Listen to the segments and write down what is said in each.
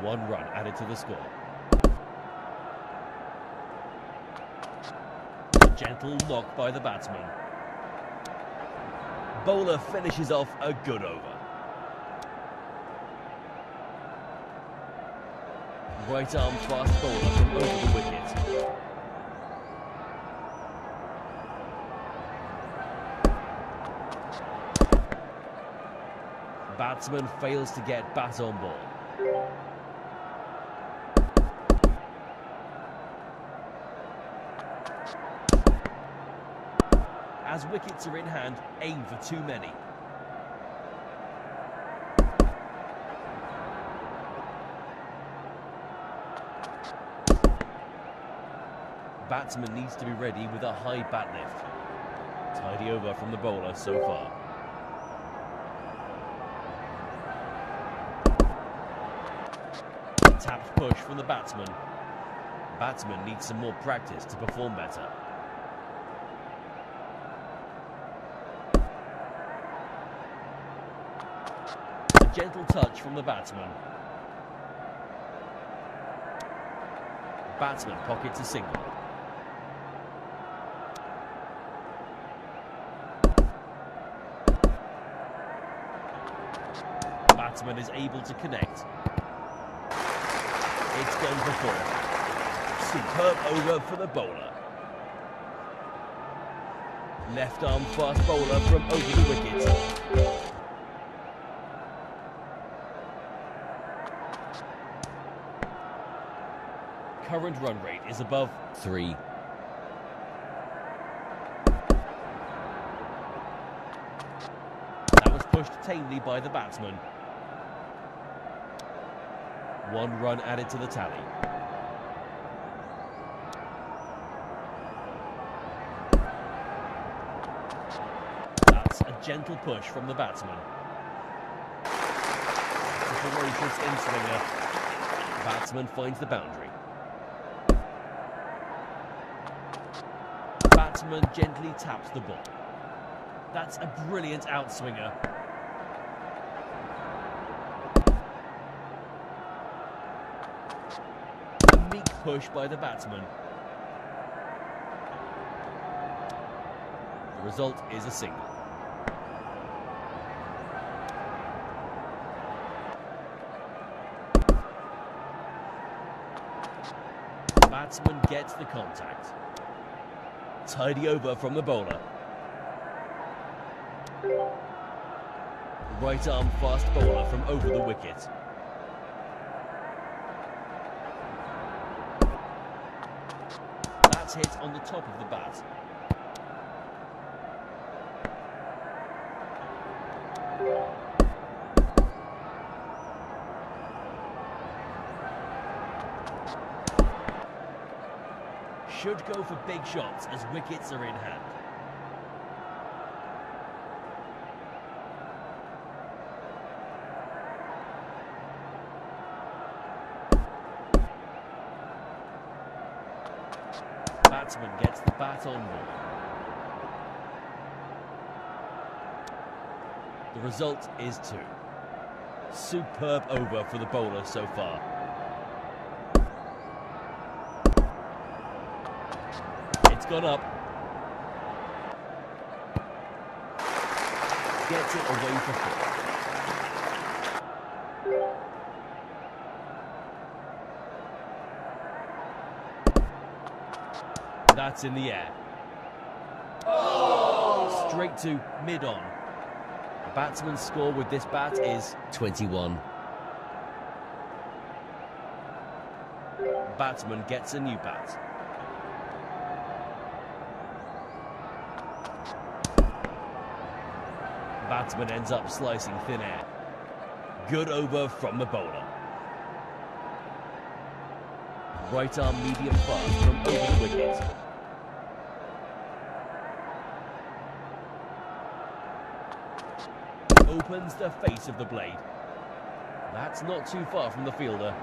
1 run added to the score. A gentle knock by the batsman. Bowler finishes off a good over. Right arm fast bowler from over the wicket. Batsman fails to get bat on ball. As wickets are in hand, aim for too many. Batsman needs to be ready with a high bat lift. Tidy over from the bowler so far. Tapped push from the batsman. Batsman needs some more practice to perform better. A gentle touch from the batsman. Batsman pockets a single. Batsman is able to connect. It's gone for 4. Superb over for the bowler. Left arm fast bowler from over the wicket. Current run rate is above 3. That was pushed tamely by the batsman. 1 run added to the tally. That's a gentle push from the batsman. A ferocious in-swinger. Batsman finds the boundary. Batsman gently taps the ball. That's a brilliant outswinger. Push by the batsman. The result is a single. Batsman gets the contact. Tidy over from the bowler. Right arm fast bowler from over the wicket. Hit on the top of the bat. Should go for big shots as wickets are in hand. Batsman gets the bat on ball. The result is 2. Superb over for the bowler so far. It's gone up. Gets it away for 4. That's in the air. Oh! Straight to mid-on. The batsman's score with this bat is 21. Batsman gets a new bat. Batsman ends up slicing thin air. Good over from the bowler. Right arm medium fast from over the wicket. Opens the face of the blade. That's not too far from the fielder.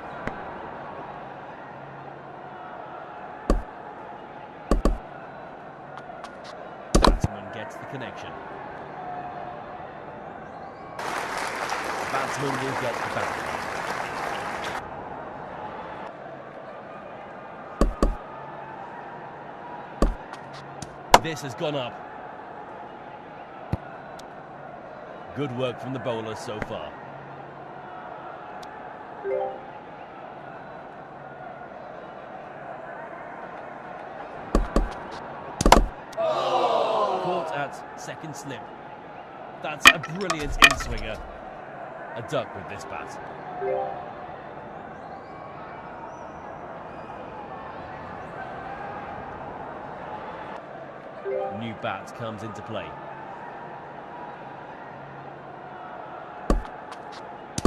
Batsman gets the connection. Batsman will get the boundary. This has gone up. Good work from the bowlers so far. Caught at second slip. That's a brilliant in-swinger. A duck with this bat. New bat comes into play.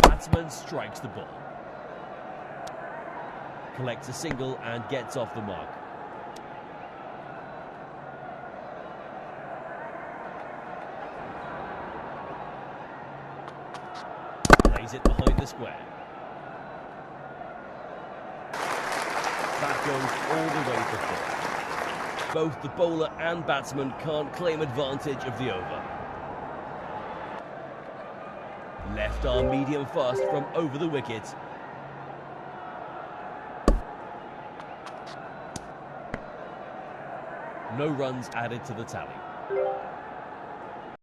Batsman strikes the ball. Collects a single and gets off the mark. Plays it behind the square. That goes all the way to four. Both the bowler and batsman can't claim advantage of the over. Left arm medium fast from over the wicket. No runs added to the tally.